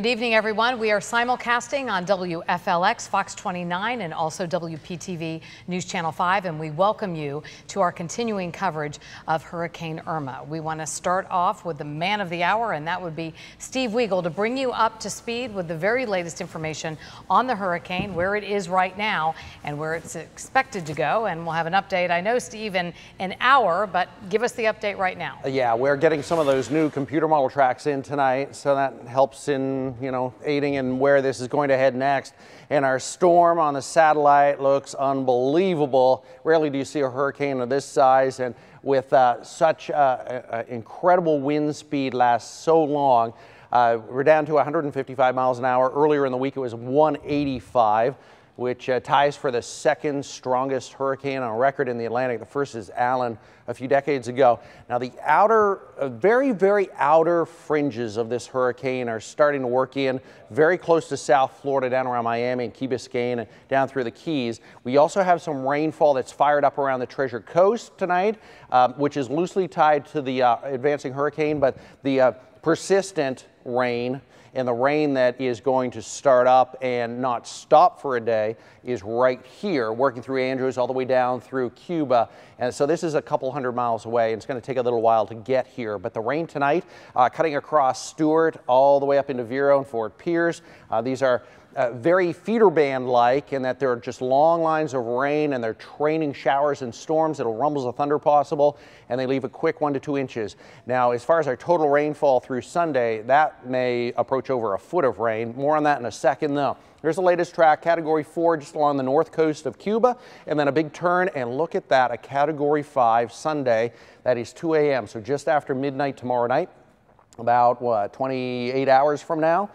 Good evening, everyone. We are simulcasting on WFLX, Fox 29, and also WPTV News Channel 5, and we welcome you to our continuing coverage of Hurricane Irma. We want to start off with the man of the hour, and that would be Steve Weigel, to bring you up to speed with the very latest information on the hurricane, where it is right now, and where it's expected to go. And we'll have an update, I know, Steve, in an hour, but give us the update right now. Yeah, we're getting some of those new computer model tracks in tonight, so that helps in aiding in where this is going to head next. And our storm on the satellite looks unbelievable. Rarely do you see a hurricane of this size, and with such incredible wind speed lasts so long. We're down to 155 miles an hour. Earlier in the week it was 185, which ties for the second strongest hurricane on record in the Atlantic. The first is Allen a few decades ago. Now the outer, very outer fringes of this hurricane are starting to work in very close to South Florida, down around Miami and Key Biscayne and down through the Keys. We also have some rainfall that's fired up around the Treasure Coast tonight, which is loosely tied to the advancing hurricane, but the persistent rain and the rain that is going to start up and not stop for a day is right here, working through Andrews all the way down through Cuba. And so this is a couple hundred miles away, and it's going to take a little while to get here. But the rain tonight, cutting across Stewart all the way up into Vero and Fort Pierce. These are very feeder band-like in that there are just long lines of rain, and they're training showers and storms. It'll rumbles of thunder possible, and they leave a quick 1 to 2 inches. Now, as far as our total rainfall through Sunday, that may approach over a foot of rain. More on that in a second, though. Here's the latest track, Category 4, just along the north coast of Cuba, and then a big turn, and look at that, a Category 5 Sunday. That is 2 a.m., so just after midnight tomorrow night, about, 28 hours from now.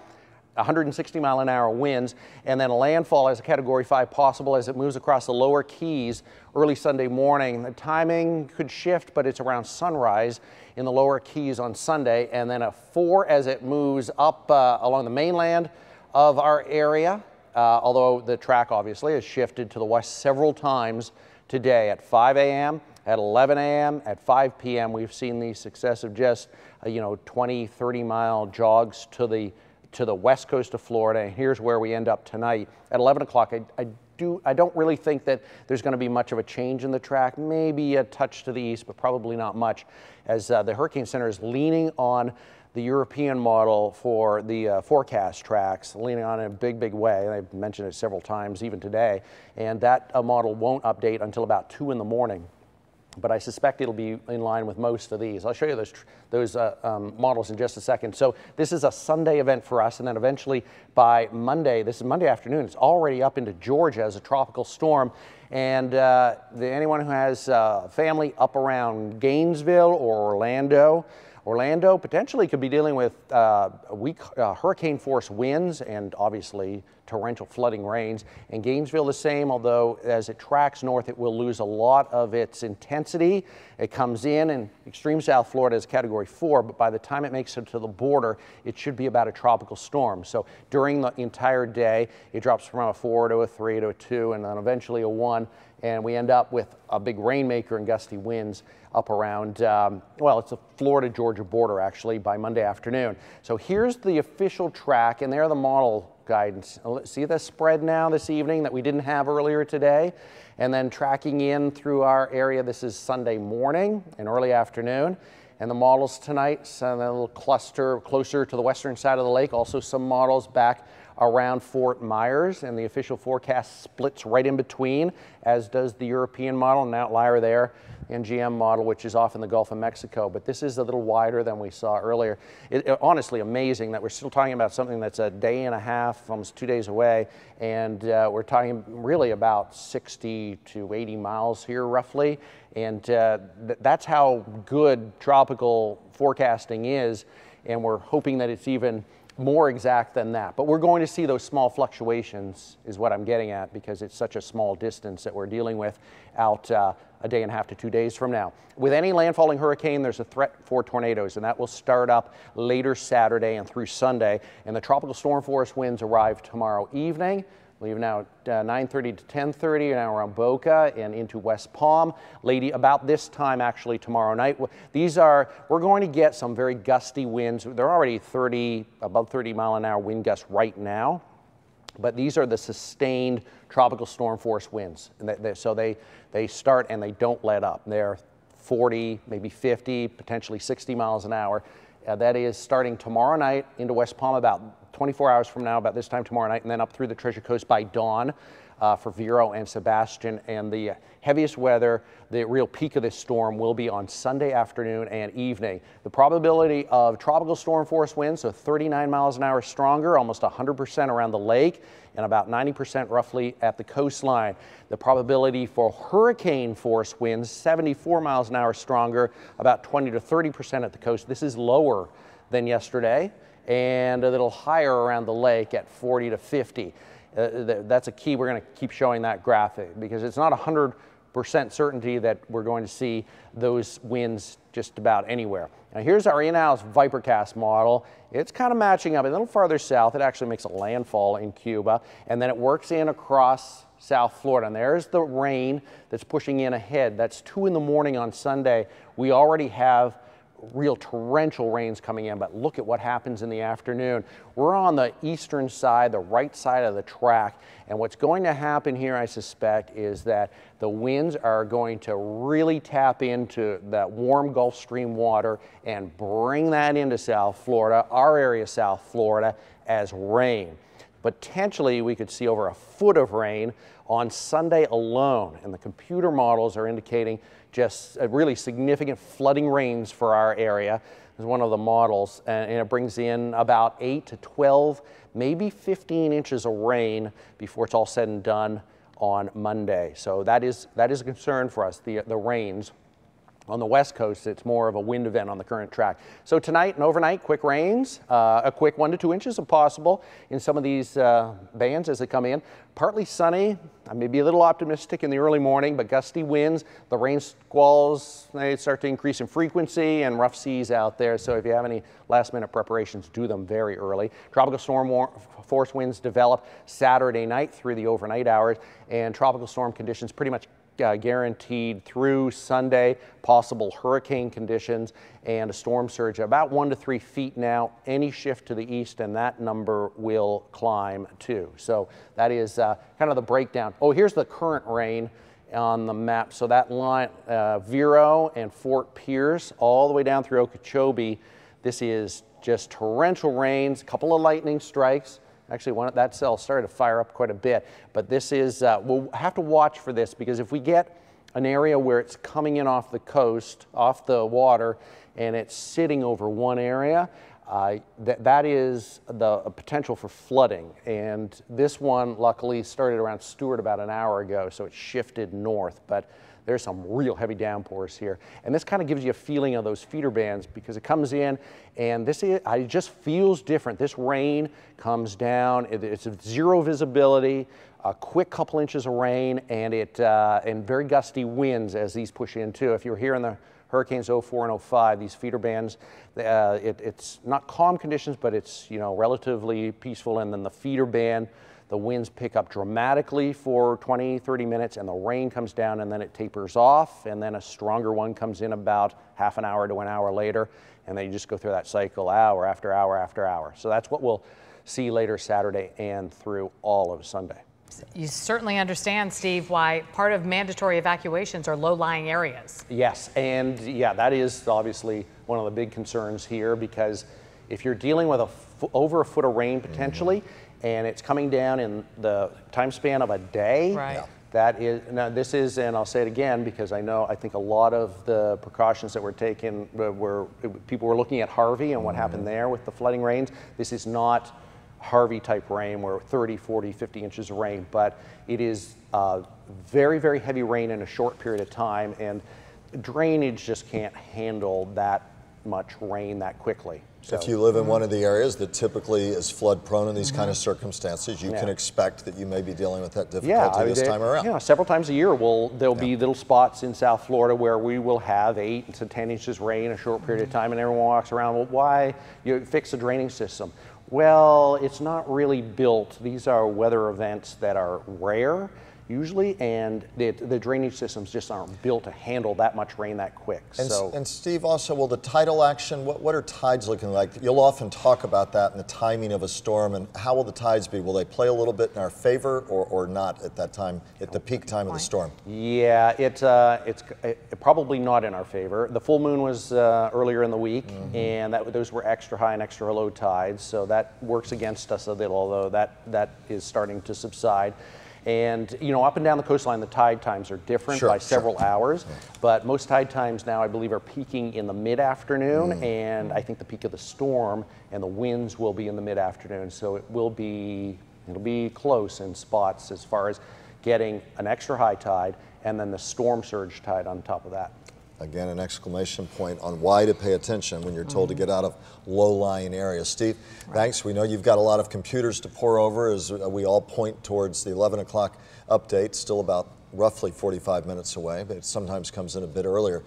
160-mile-an-hour winds, and then a landfall as a Category 5 possible as it moves across the lower Keys early Sunday morning. The timing could shift, but it's around sunrise in the lower Keys on Sunday, and then a 4 as it moves up along the mainland of our area, although the track obviously has shifted to the west several times today. At 5 a.m., at 11 a.m., at 5 p.m., we've seen these successive just 20, 30-mile jogs to the west coast of Florida, and here's where we end up tonight at 11 o'clock. I don't really think that there's going to be much of a change in the track, maybe a touch to the east, but probably not much, as the Hurricane Center is leaning on the European model for the forecast tracks, leaning on it in a big way. And I've mentioned it several times even today, and that model won't update until about 2 in the morning. But I suspect it'll be in line with most of these. I'll show you those models in just a second. So this is a Sunday event for us, and then eventually by Monday, this is Monday afternoon, it's already up into Georgia as a tropical storm. And anyone who has family up around Gainesville or Orlando potentially could be dealing with weak hurricane force winds and obviously torrential flooding rains. And Gainesville the same, although as it tracks north it will lose a lot of its intensity. It comes in extreme South Florida is Category 4, but by the time it makes it to the border it should be about a tropical storm. So during the entire day it drops from a 4 to a 3 to a 2 and then eventually a 1, and we end up with a big rainmaker and gusty winds up around, well, it's the Florida-Georgia border actually by Monday afternoon. So here's the official track, and there are the model guidance. See the spread now this evening that we didn't have earlier today? And then tracking in through our area, this is Sunday morning and early afternoon. And the models tonight, so a little cluster closer to the western side of the lake. Also some models back around Fort Myers, and the official forecast splits right in between, as does the European model, an outlier there, and GM model, which is off in the Gulf of Mexico. But this is a little wider than we saw earlier. Honestly amazing that we're still talking about something that's a day and a half, almost 2 days away, and we're talking really about 60 to 80 miles here roughly. And that's how good tropical forecasting is, and we're hoping that it's even more exact than that. But we're going to see those small fluctuations is what I'm getting at, because it's such a small distance that we're dealing with out a day and a half to 2 days from now. With any landfalling hurricane, there's a threat for tornadoes, and that will start up later Saturday and through Sunday. And the tropical storm force winds arrive tomorrow evening. Leave now at 9:30 to 10:30, now around Boca and into West Palm. About this time actually tomorrow night. We're going to get some very gusty winds. They're already above 30 mile an hour wind gusts right now, but these are the sustained tropical storm force winds. And so they start and they don't let up. They're 40, maybe 50, potentially 60 miles an hour. That is starting tomorrow night into West Palm about 24 hours from now, about this time tomorrow night, and then up through the Treasure Coast by dawn for Vero and Sebastian. And the heaviest weather, the real peak of this storm, will be on Sunday afternoon and evening. The probability of tropical storm force winds, so 39 miles an hour stronger, almost 100% around the lake, and about 90% roughly at the coastline. The probability for hurricane force winds, 74 miles an hour stronger, about 20 to 30% at the coast. This is lower than yesterday, and a little higher around the lake at 40 to 50. That's a key. We're going to keep showing that graphic because it's not 100% certainty that we're going to see those winds just about anywhere. Now here's our in-house Vipercast model. It's kind of matching up a little farther south. It actually makes a landfall in Cuba, and then it works in across South Florida. And there's the rain that's pushing in ahead. That's 2 in the morning on Sunday. We already have real torrential rains coming in, but look at what happens in the afternoon. We're on the eastern side, the right side of the track, and what's going to happen here, I suspect, is that the winds are going to really tap into that warm Gulf Stream water and bring that into South Florida, our area of South Florida, as rain. Potentially, we could see over a foot of rain on Sunday alone, and the computer models are indicating just really significant flooding rains for our area. Is one of the models, and it brings in about 8 to 12, maybe 15 inches of rain before it's all said and done on Monday. So that is a concern for us, the rains. On the West Coast, it's more of a wind event on the current track. So tonight and overnight, quick rains, a quick 1 to 2 inches if possible in some of these bands as they come in. Partly sunny. I may be a little optimistic in the early morning, but gusty winds. The rain squalls, they start to increase in frequency, and rough seas out there. So if you have any last minute preparations, do them very early. Tropical storm force winds develop Saturday night through the overnight hours, and tropical storm conditions pretty much guaranteed through Sunday. Possible hurricane conditions and a storm surge about 1 to 3 feet now. Any shift to the east and that number will climb too. So that is kind of the breakdown. Oh, here's the current rain on the map. So that line, Vero and Fort Pierce all the way down through Okeechobee. This is just torrential rains, a couple of lightning strikes. Actually, that cell started to fire up quite a bit, but this is, we'll have to watch for this because if we get an area where it's coming in off the coast, off the water, and it's sitting over one area, that is the potential for flooding. And this one, luckily, started around Stewart about an hour ago, so it shifted north, but there's some real heavy downpours here. And this kind of gives you a feeling of those feeder bands because it comes in and it just feels different. This rain comes down, it's zero visibility, a quick couple inches of rain, and and very gusty winds as these push in too. If you were here in the Hurricanes 04 and 05, these feeder bands, it's not calm conditions, but it's relatively peaceful, and then the feeder band, the winds pick up dramatically for 20, 30 minutes, and the rain comes down, and then it tapers off, and then a stronger one comes in about half an hour to an hour later, and then you just go through that cycle hour after hour after hour. So that's what we'll see later Saturday and through all of Sunday. You certainly understand, Steve, why part of mandatory evacuations are low-lying areas. Yes, and yeah, that is obviously one of the big concerns here, because if you're dealing with over a foot of rain potentially, and it's coming down in the time span of a day, right. That is, now this is, and I'll say it again because I think a lot of the precautions that were taken people were looking at Harvey and what happened there with the flooding rains. This is not Harvey type rain where 30, 40, 50 inches of rain, but it is very, very heavy rain in a short period of time, and drainage just can't handle that much rain that quickly. So, if you live in one of the areas that typically is flood prone in these kind of circumstances, you can expect that you may be dealing with that difficulty this time around. Yeah, several times a year there'll be little spots in South Florida where we will have 8 to 10 inches rain in a short period of time, and everyone walks around, well, why? You fix the draining system. Well, it's not really built. These are weather events that are rare usually, and the drainage systems just aren't built to handle that much rain that quick. And Steve, also, will the tidal action, what are tides looking like? You'll often talk about that and the timing of a storm, and how will the tides be? Will they play a little bit in our favor or not at that time, at the peak time of the storm? Yeah, it's probably not in our favor. The full moon was earlier in the week, and those were extra high and extra low tides, so that works against us a little, although that is starting to subside. And, you know, up and down the coastline, the tide times are different by several hours, but most tide times now, I believe, are peaking in the mid-afternoon, and I think the peak of the storm and the winds will be in the mid-afternoon, so it'll be close in spots as far as getting an extra high tide and then the storm surge tide on top of that. Again, an exclamation point on why to pay attention when you're told to get out of low-lying areas. Steve, thanks. We know you've got a lot of computers to pour over as we all point towards the 11 o'clock update, still about roughly 45 minutes away, but it sometimes comes in a bit earlier.